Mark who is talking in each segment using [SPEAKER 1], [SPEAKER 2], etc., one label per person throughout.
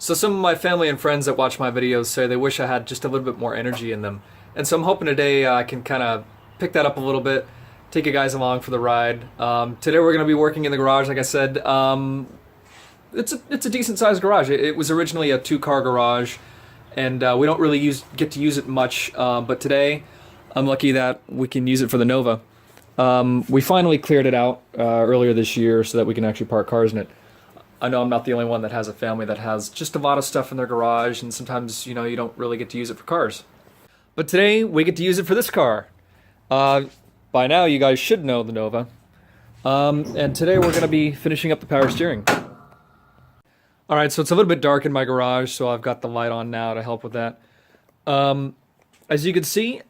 [SPEAKER 1] So some of my family and friends that watch my videos say they wish I had just a little bit more energy in them. And so I'm hoping today I can kind of pick that up a little bit, take you guys along for the ride. Today we're going to be working in the garage, like I said. It's a decent sized garage. It was originally a 2-car garage, and we don't really get to use it much. But today I'm lucky that we can use it for the Nova. We finally cleared it out earlier this year so that we can actually park cars in it. I know I'm not the only one that has a family that has just a lot of stuff in their garage, and sometimes, you don't really get to use it for cars. But today, we get to use it for this car. By now, you guys should know the Nova. And today, we're going to be finishing up the power steering. Alright, so it's a little bit dark in my garage, so I've got the light on now to help with that. As you can see,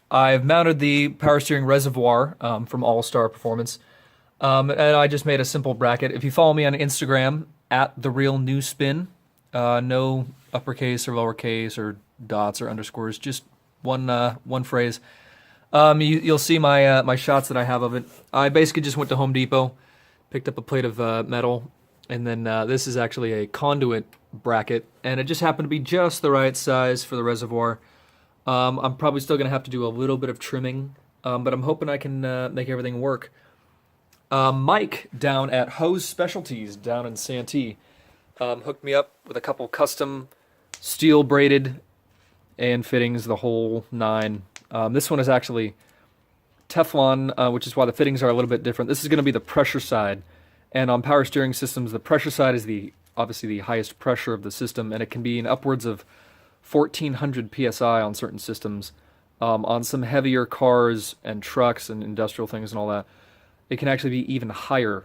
[SPEAKER 1] I've mounted the power steering reservoir from All Star Performance. And I just made a simple bracket. If you follow me on Instagram, @TheRealNewSpin, no uppercase or lowercase or dots or underscores, just one phrase. You'll see my shots that I have of it. I basically just went to Home Depot, picked up a plate of metal, and then this is actually a conduit bracket, and it just happened to be just the right size for the reservoir. I'm probably still going to have to do a little bit of trimming, but I'm hoping I can make everything work. Mike down at Hose Specialties down in Santee hooked me up with a couple custom steel braided and fittings, the whole 9. This one is actually Teflon, which is why the fittings are a little bit different. This is going to be the pressure side, and on power steering systems, the pressure side is obviously the highest pressure of the system, and it can be in upwards of 1,400 psi on certain systems. On some heavier cars and trucks and industrial things and all that, it can actually be even higher.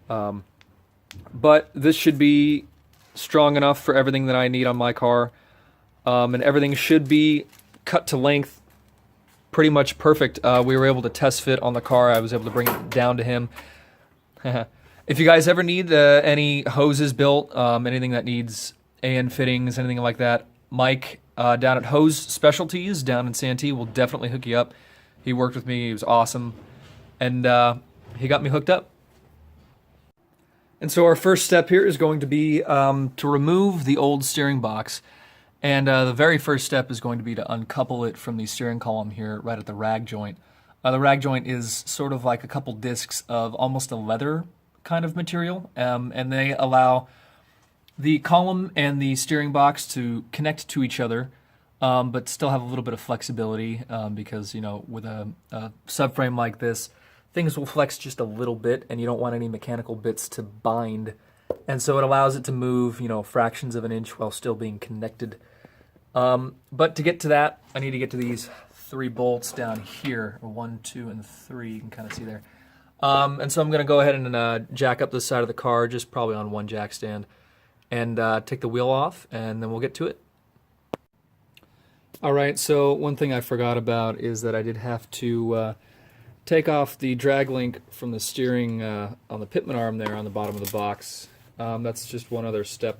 [SPEAKER 1] But this should be strong enough for everything that I need on my car. And everything should be cut to length pretty much perfect. We were able to test fit on the car. I was able to bring it down to him. If you guys ever need any hoses built, anything that needs AN fittings, anything like that, Mike down at Hose Specialties down in Santee will definitely hook you up. He worked with me. He was awesome. And he got me hooked up. And so our first step here is going to be to remove the old steering box. And the very first step is going to be to uncouple it from the steering column here right at the rag joint. The rag joint is sort of like a couple discs of almost a leather kind of material, and they allow the column and the steering box to connect to each other, but still have a little bit of flexibility because, with a subframe like this, things will flex just a little bit, and you don't want any mechanical bits to bind. And so it allows it to move, fractions of an inch while still being connected. But to get to that, I need to get to these 3 bolts down here, or 1, 2, and 3. You can kind of see there. And so I'm going to go ahead and jack up this side of the car, just probably on one jack stand, and take the wheel off, and then we'll get to it. All right, so one thing I forgot about is that I did have to take off the drag link from the steering on the Pitman Arm there on the bottom of the box. That's just one other step.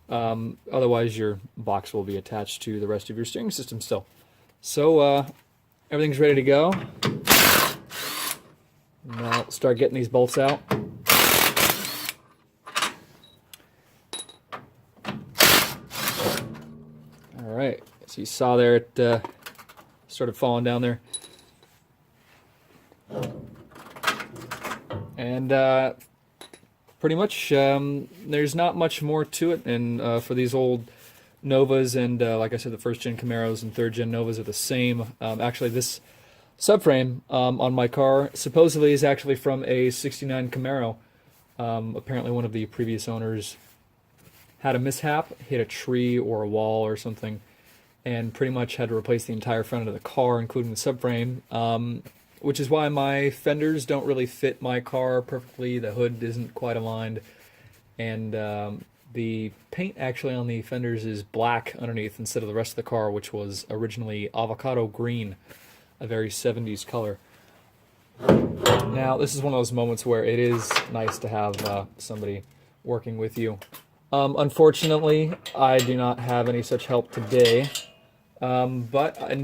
[SPEAKER 1] Otherwise, your box will be attached to the rest of your steering system still. So everything's ready to go. Now I'll start getting these bolts out. All right, so you saw there it started falling down there. And pretty much there's not much more to it, and for these old Novas, and like I said, the first gen Camaros and third gen Novas are the same. Actually, this subframe on my car supposedly is actually from a '69 Camaro. Apparently one of the previous owners had a mishap, hit a tree or a wall or something, and pretty much had to replace the entire front of the car, including the subframe. Which is why my fenders don't really fit my car perfectly. The hood isn't quite aligned. And the paint actually on the fenders is black underneath instead of the rest of the car, which was originally avocado green, a very 70s color. Now, this is one of those moments where it is nice to have somebody working with you. Unfortunately, I do not have any such help today, but I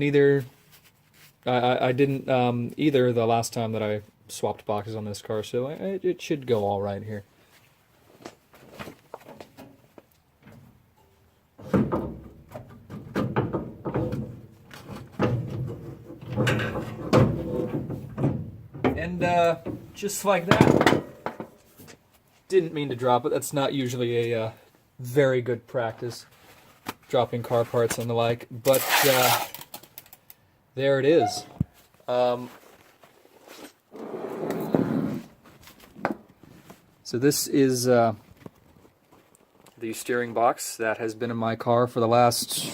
[SPEAKER 1] didn't either the last time that I swapped boxes on this car, so it should go all right here. just like that. Didn't mean to drop it. That's not usually a very good practice, dropping car parts and the like. But there it is. So this is the steering box that has been in my car for the last,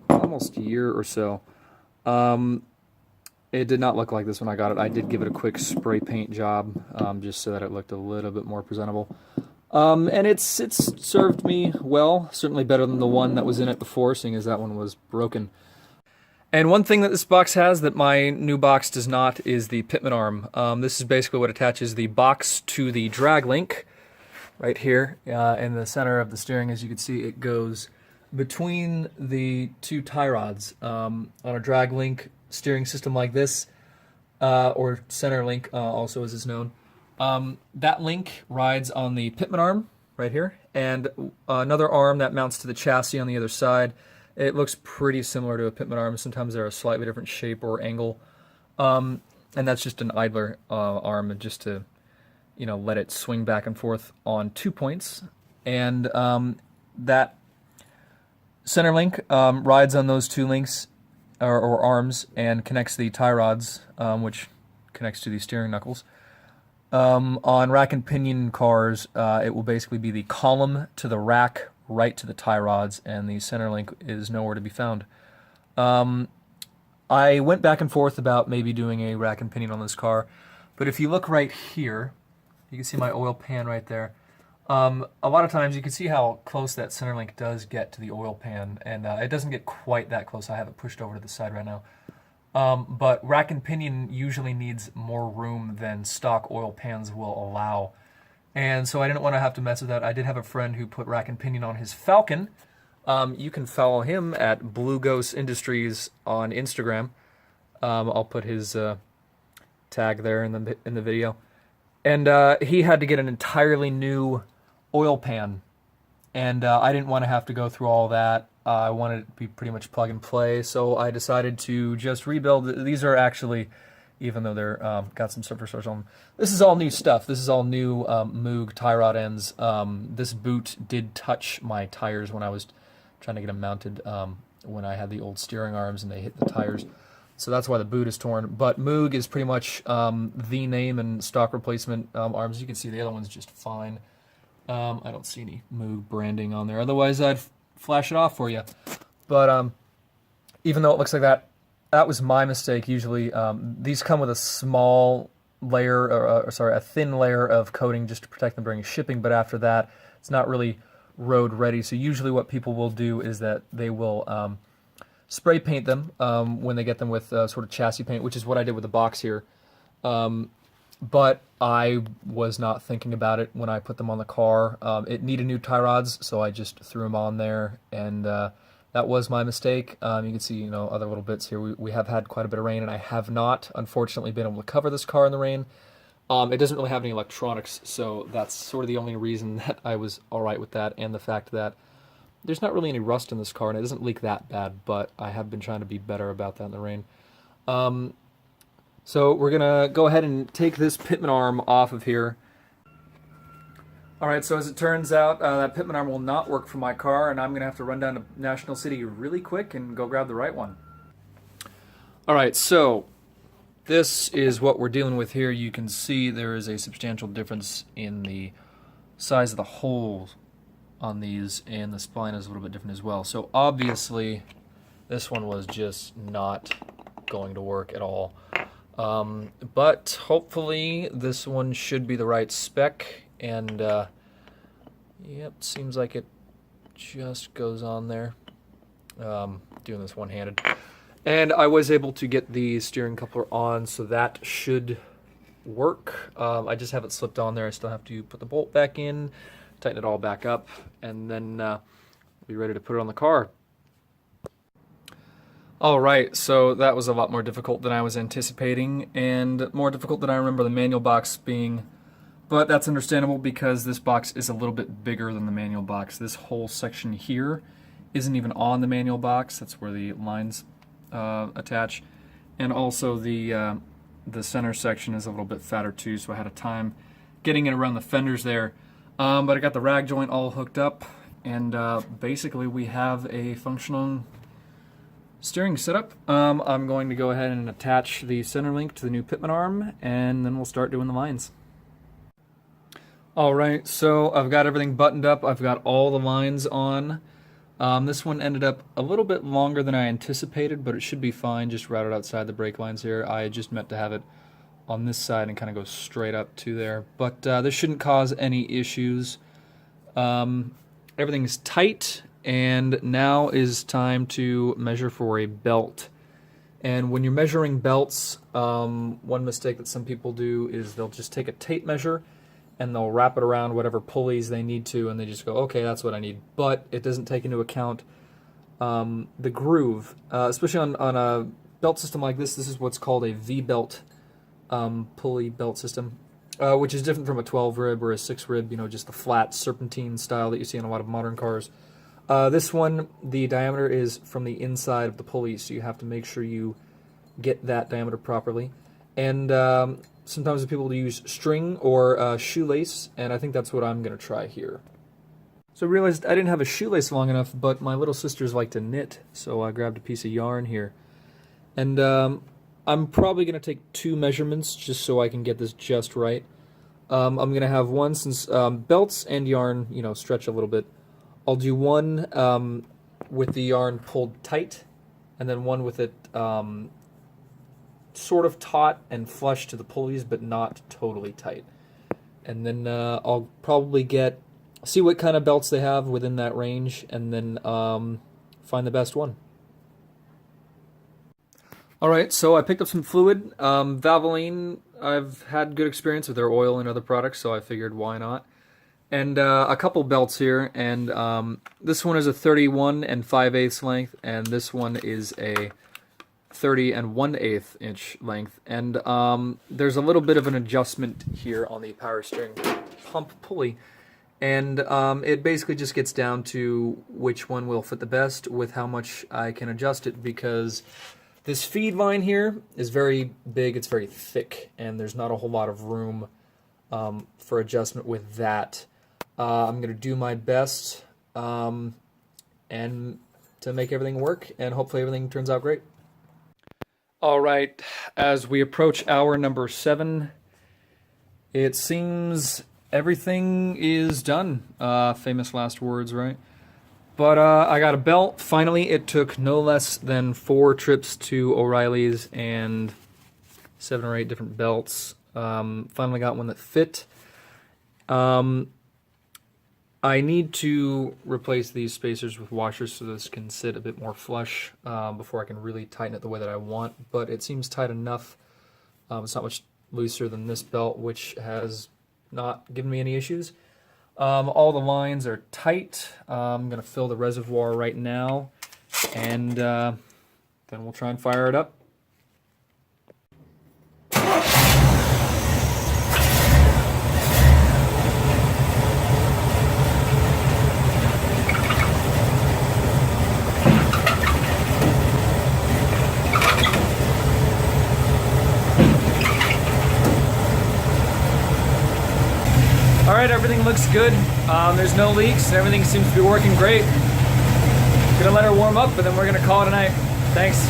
[SPEAKER 1] almost a year or so. It did not look like this when I got it. I did give it a quick spray paint job, just so that it looked a little bit more presentable. And it's served me well, certainly better than the one that was in it before, seeing as that one was broken. And one thing that this box has that my new box does not is the Pitman Arm. This is basically what attaches the box to the drag link right here in the center of the steering. As you can see, it goes between the two tie rods. On a drag link steering system like this, or center link also as is known, that link rides on the Pitman Arm right here, and another arm that mounts to the chassis on the other side. It looks pretty similar to a Pitman Arm. Sometimes they're a slightly different shape or angle, and that's just an idler arm, just to let it swing back and forth on 2 points. And that center link rides on those two links or arms and connects the tie rods, which connects to the steering knuckles. On rack and pinion cars, it will basically be the column to the rack, right to the tie rods, and the center link is nowhere to be found. I went back and forth about maybe doing a rack and pinion on this car, but if you look right here, you can see my oil pan right there. A lot of times you can see how close that center link does get to the oil pan, and it doesn't get quite that close. I have it pushed over to the side right now. But rack and pinion usually needs more room than stock oil pans will allow. And so I didn't want to have to mess with that. I did have a friend who put rack and pinion on his Falcon. You can follow him at Blue Ghost Industries on Instagram. I'll put his tag there in the video. And he had to get an entirely new oil pan. And I didn't want to have to go through all that. I wanted it to be pretty much plug and play, so I decided to just rebuild. These are actually, even though they're got some surface stars on them, this is all new stuff. This is all new Moog tie rod ends. This boot did touch my tires when I was trying to get them mounted when I had the old steering arms and they hit the tires. So that's why the boot is torn. But Moog is pretty much the name and stock replacement arms. You can see the other one's just fine. I don't see any Moog branding on there. Otherwise, I'd flash it off for you. But even though it looks like that, that was my mistake. Usually these come with a small layer, a thin layer of coating just to protect them during shipping, but after that it's not really road ready. So usually what people will do is that they will spray paint them when they get them with sort of chassis paint, which is what I did with the box here. But I was not thinking about it when I put them on the car. It needed new tie rods, so I just threw them on there, and that was my mistake. You can see, other little bits here. We have had quite a bit of rain, and I have not, unfortunately, been able to cover this car in the rain. It doesn't really have any electronics, so that's sort of the only reason that I was all right with that, and the fact that there's not really any rust in this car, and it doesn't leak that bad, but I have been trying to be better about that in the rain. So we're going to go ahead and take this Pitman Arm off of here. Alright, so as it turns out, that Pitman Arm will not work for my car, and I'm going to have to run down to National City really quick and go grab the right one. Alright, so this is what we're dealing with here. You can see there is a substantial difference in the size of the holes on these, and the spline is a little bit different as well. So obviously, this one was just not going to work at all. But hopefully this one should be the right spec, and yep, seems like it just goes on there. Doing this one-handed, and I was able to get the steering coupler on, so that should work. I just have it slipped on there. I still have to put the bolt back in, tighten it all back up, and then be ready to put it on the car. Alright, so that was a lot more difficult than I was anticipating, and more difficult than I remember the manual box being, but that's understandable because this box is a little bit bigger than the manual box. This whole section here isn't even on the manual box. That's where the lines attach, and also the the center section is a little bit fatter too, so I had a time getting it around the fenders there. But I got the rag joint all hooked up, and basically we have a functional steering setup. I'm going to go ahead and attach the center link to the new Pitman Arm, and then we'll start doing the lines. Alright, so I've got everything buttoned up. I've got all the lines on. This one ended up a little bit longer than I anticipated, but it should be fine, just routed outside the brake lines here. I just meant to have it on this side and kind of go straight up to there. But this shouldn't cause any issues. Everything's tight, and now is time to measure for a belt. And when you're measuring belts, one mistake that some people do is they'll just take a tape measure and they'll wrap it around whatever pulleys they need to, and they just go, okay, that's what I need. But it doesn't take into account the groove, especially on a belt system like this. This is what's called a V-belt pulley belt system, which is different from a 12 rib or a 6 rib, you know, just the flat serpentine style that you see in a lot of modern cars. This one, the diameter is from the inside of the pulley, so you have to make sure you get that diameter properly. And sometimes people use string or shoelace, and I think that's what I'm going to try here. So I realized I didn't have a shoelace long enough, but my little sisters like to knit, so I grabbed a piece of yarn here. And I'm probably going to take 2 measurements just so I can get this just right. I'm going to have one, since belts and yarn, you know, stretch a little bit. I'll do one with the yarn pulled tight, and then one with it sort of taut and flush to the pulleys, but not totally tight. And then I'll probably see what kind of belts they have within that range, and then find the best one. Alright, so I picked up some fluid. Valvoline, I've had good experience with their oil and other products, so I figured why not. And a couple belts here, and this one is a 31 5/8 length, and this one is a 30 1/8 inch length. And there's a little bit of an adjustment here on the power steering pump pulley, and it basically just gets down to which one will fit the best with how much I can adjust it, because this feed line here is very big, it's very thick, and there's not a whole lot of room for adjustment with that. I'm going to do my best and to make everything work, and hopefully everything turns out great. Alright, as we approach hour number 7, it seems everything is done. Famous last words, right? But I got a belt. Finally, it took no less than 4 trips to O'Reilly's and 7 or 8 different belts. Finally got one that fit. I need to replace these spacers with washers so this can sit a bit more flush before I can really tighten it the way that I want, but it seems tight enough. It's not much looser than this belt, which has not given me any issues. All the lines are tight. I'm going to fill the reservoir right now, and then we'll try and fire it up. Alright, everything looks good. There's no leaks, and everything seems to be working great. Gonna let her warm up, and then we're gonna call it a night. Thanks.